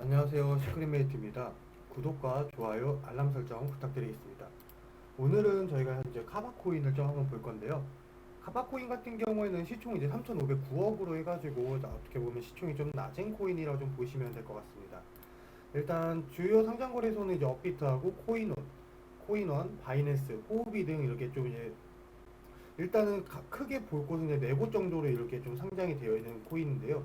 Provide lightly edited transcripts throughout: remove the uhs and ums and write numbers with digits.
안녕하세요. 시크릿메이트입니다. 구독과 좋아요, 알람 설정 부탁드리겠습니다. 오늘은 저희가 이제 카바코인을 좀 한번 볼 건데요. 카바코인 같은 경우에는 시총 이제 3,509억으로 해가지고 어떻게 보면 시총이 좀 낮은 코인이라고 좀 보시면 될 것 같습니다. 일단 주요 상장 거래소는 이제 업비트하고 코인원, 바이낸스, 호흡이 등 이렇게 좀 이제 일단은 크게 볼 곳은 이제 4곳 정도로 이렇게 좀 상장이 되어 있는 코인인데요.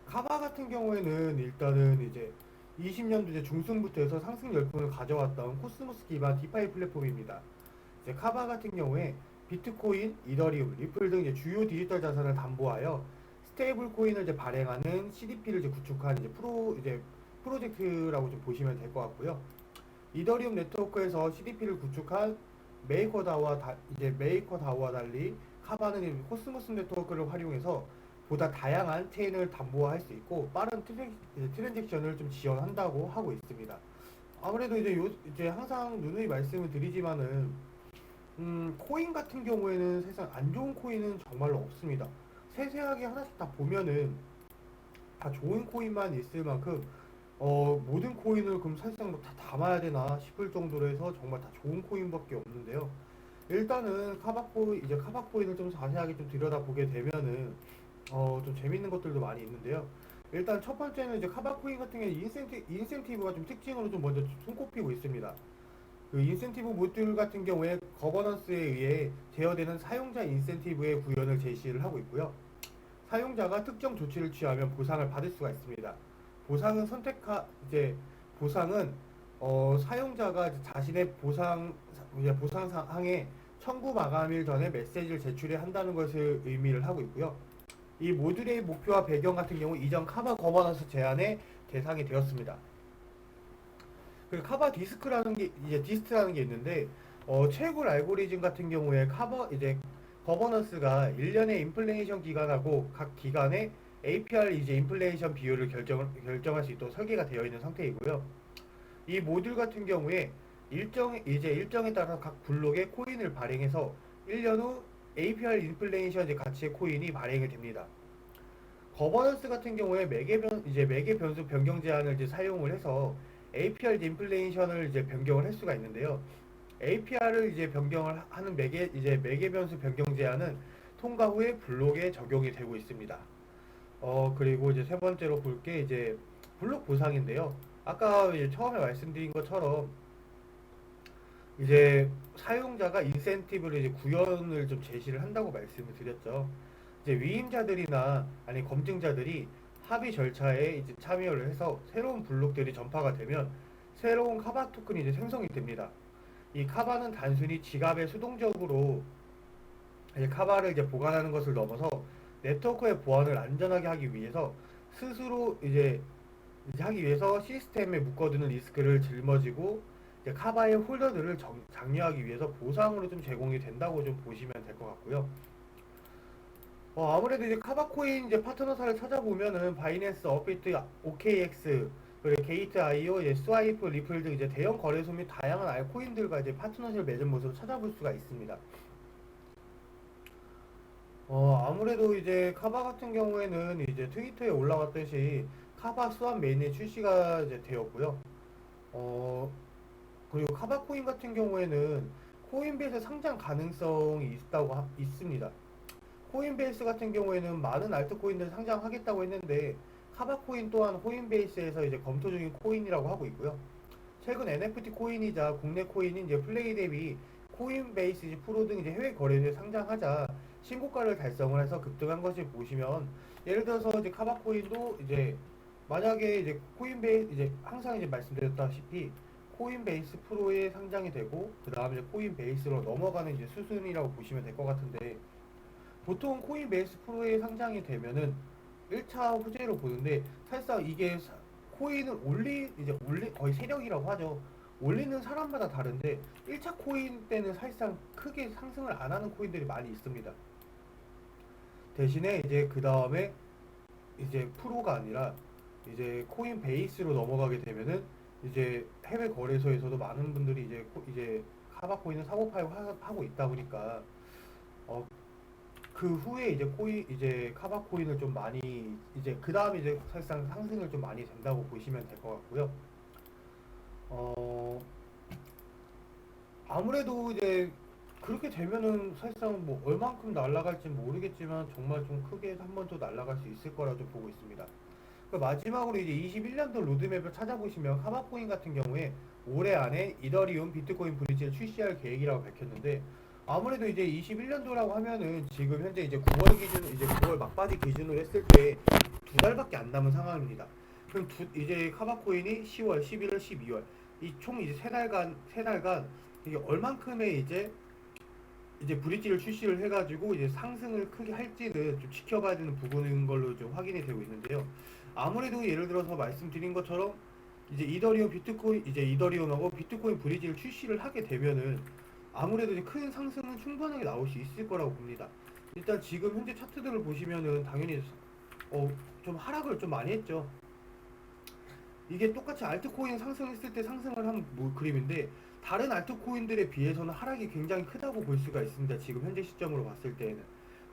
카바 같은 경우에는 일단은 이제 20년도 이제 중순부터 해서 상승 열풍을 가져왔던 코스모스 기반 디파이 플랫폼입니다. 이제 카바 같은 경우에 비트코인, 이더리움, 리플 등 이제 주요 디지털 자산을 담보하여 스테이블 코인을 이제 발행하는 CDP를 이제 구축한 이제 프로젝트라고 좀 보시면 될 것 같고요. 이더리움 네트워크에서 CDP를 구축한 메이커다오와 달리 카바는 코스모스 네트워크를 활용해서 보다 다양한 체인을 담보할 수 있고 빠른 트랜잭션을 좀 지원한다고 하고 있습니다. 아무래도 이제 항상 누누이 말씀을 드리지만은 코인 같은 경우에는 세상 안 좋은 코인은 정말로 없습니다. 세세하게 하나씩 다 보면은 다 좋은 코인만 있을 만큼 모든 코인을 그럼 사실상 뭐다 담아야 되나 싶을 정도로 해서 정말 다 좋은 코인밖에 없는데요. 일단은 카바코인을 좀 자세하게 좀 들여다보게 되면은 좀 재밌는 것들도 많이 있는데요. 일단 첫 번째는 이제 카바코인 같은 경우에 인센티브가 좀 특징으로 좀 먼저 손꼽히고 있습니다. 그 인센티브 모듈 같은 경우에 거버넌스에 의해 제어되는 사용자 인센티브의 구현을 제시를 하고 있고요. 사용자가 특정 조치를 취하면 보상을 받을 수가 있습니다. 보상은 선택하 이제 보상은 사용자가 자신의 보상 사항에 청구 마감일 전에 메시지를 제출해야 한다는 것을 의미를 하고 있고요. 이 모듈의 목표와 배경 같은 경우 이전 카바 거버넌스 제한의 대상이 되었습니다. 그리고 카바 디스트라는 게 있는데 채굴 알고리즘 같은 경우에 거버넌스가 1년의 인플레이션 기간하고 각 기간의 APR 이제 인플레이션 비율을 결정할 수 있도록 설계가 되어 있는 상태이고요. 이 모듈 같은 경우에 일정에 따라서 각 블록의 코인을 발행해서 1년 후 APR 인플레이션 이제 가치의 코인이 발행이 됩니다. 거버넌스 같은 경우에 매개 변수 변경 제한을 이제 사용을 해서 APR 인플레이션을 이제 변경을 할 수가 있는데요. APR을 이제 변경을 하는 매개 변수 변경 제한은 통과 후에 블록에 적용이 되고 있습니다. 그리고 이제 세 번째로 볼 게 이제 블록 보상인데요. 아까 이제 처음에 말씀드린 것처럼 이제 사용자가 인센티브를 이제 구현을 좀 제시를 한다고 말씀을 드렸죠. 이제 위임자들이나 아니 검증자들이 합의 절차에 이제 참여를 해서 새로운 블록들이 전파가 되면 새로운 카바 토큰이 이제 생성이 됩니다. 이 카바는 단순히 지갑에 수동적으로 이제 카바를 이제 보관하는 것을 넘어서 네트워크의 보안을 안전하게 하기 위해서 스스로 이제 하기 위해서 시스템에 묶어두는 리스크를 짊어지고 이제 카바의 홀더들을 장려하기 위해서 보상으로 좀 제공이 된다고 좀 보시면 될 것 같고요. 아무래도 이제 카바코인 이제 파트너사를 찾아보면은 바이낸스, 업비트, OKX, 그리고 게이트.io, 스와이프, 리플 등 이제 대형 거래소 및 다양한 알코인들과 이제 파트너십을 맺은 모습을 찾아볼 수가 있습니다. 아무래도 이제 카바 같은 경우에는 이제 트위터에 올라왔듯이 카바 스왑 메인이 출시가 이제 되었고요. 어, 그리고 카바코인 같은 경우에는 코인베이스 상장 가능성이 있습니다. 코인베이스 같은 경우에는 많은 알트코인들을 상장하겠다고 했는데 카바코인 또한 코인베이스에서 이제 검토 중인 코인이라고 하고 있고요. 최근 NFT 코인이자 국내 코인인 이제 플레이 대비 코인베이스 이제 프로 등 이제 해외 거래소에 상장하자 신고가를 달성을 해서 급등한 것을 보시면 예를 들어서 이제 카바코인도 이제 만약에 이제 코인베이스 이제 항상 이제 말씀드렸다시피 코인베이스 프로에 상장이 되고 그 다음에 코인베이스로 넘어가는 이제 수순이라고 보시면 될 것 같은데 보통 코인베이스 프로에 상장이 되면은 1차 호재로 보는데 사실상 이게 코인을 거의 세력이라고 하죠. 올리는 사람마다 다른데 1차 코인 때는 사실상 크게 상승을 안 하는 코인들이 많이 있습니다. 대신에 이제 그 다음에 이제 프로가 아니라 이제 코인 베이스로 넘어가게 되면은 이제 해외 거래소에서도 많은 분들이 이제 카바 코인을 사고 팔고 하고 있다 보니까 어, 그 후에 이제 이제 카바 코인을 좀 많이 이제 그 다음에 이제 사실상 상승을 좀 많이 된다고 보시면 될 것 같고요. 어, 아무래도 이제 그렇게 되면은 사실상 뭐 얼만큼 날아갈지 모르겠지만 정말 좀 크게 한 번 더 날아갈 수 있을 거라 좀 보고 있습니다. 그 마지막으로 이제 21년도 로드맵을 찾아보시면 카바코인 같은 경우에 올해 안에 이더리움 비트코인 브릿지를 출시할 계획이라고 밝혔는데 아무래도 이제 21년도라고 하면은 지금 현재 이제 9월 기준 이제 9월 막바지 기준으로 했을 때 두 달밖에 안 남은 상황입니다. 그럼 이제 카바코인이 10월, 11월, 12월 이 총 이제 세 달간 이게 얼만큼의 이제 브릿지를 출시를 해가지고 이제 상승을 크게 할지는 좀 지켜봐야 되는 부분인 걸로 좀 확인이 되고 있는데요. 아무래도 예를 들어서 말씀드린 것처럼 이제 이더리움하고 비트코인 브릿지를 출시를 하게 되면은 아무래도 이제 큰 상승은 충분하게 나올 수 있을 거라고 봅니다. 일단 지금 현재 차트들을 보시면은 당연히 좀 하락을 좀 많이 했죠. 이게 똑같이 알트코인 상승했을 때 상승을 한 그림인데 다른 알트코인들에 비해서는 하락이 굉장히 크다고 볼 수가 있습니다. 지금 현재 시점으로 봤을 때에는.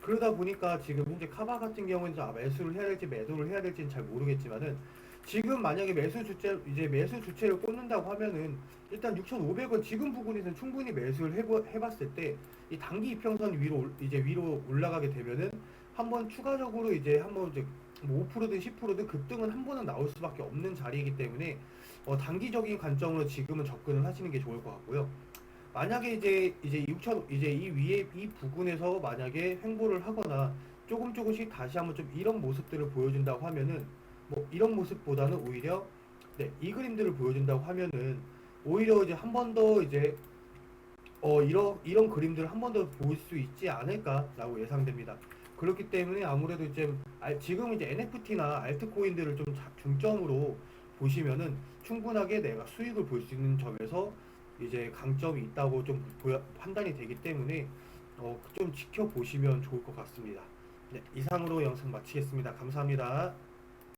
그러다 보니까 지금 현재 카바 같은 경우는 매수를 해야 될지 매도를 해야 될지는 잘 모르겠지만은 지금 만약에 매수 주체를 꽂는다고 하면은 일단 6,500원 지금 부분에서는 충분히 매수를 해봤을 때 이 단기 이평선 위로 올라가게 되면은 한번 추가적으로 한번 뭐 5%든 10%든 급등은 한 번은 나올 수밖에 없는 자리이기 때문에 단기적인 관점으로 지금은 접근을 하시는 게 좋을 것 같고요. 만약에 이제 6천 이제 이 위에 이 부근에서 만약에 횡보를 하거나 조금씩 다시 한번 좀 이런 모습들을 보여준다고 하면은 뭐 이런 모습보다는 오히려 이 그림들을 보여준다고 하면은 오히려 이제 한 번 더 이런 그림들을 한 번 더 볼 수 있지 않을까라고 예상됩니다. 그렇기 때문에 아무래도 지금 이제 NFT나 알트코인들을 좀 중점으로 보시면은 충분하게 내가 수익을 볼 수 있는 점에서 이제 강점이 있다고 좀 판단이 되기 때문에 좀 지켜보시면 좋을 것 같습니다. 네, 이상으로 영상 마치겠습니다. 감사합니다.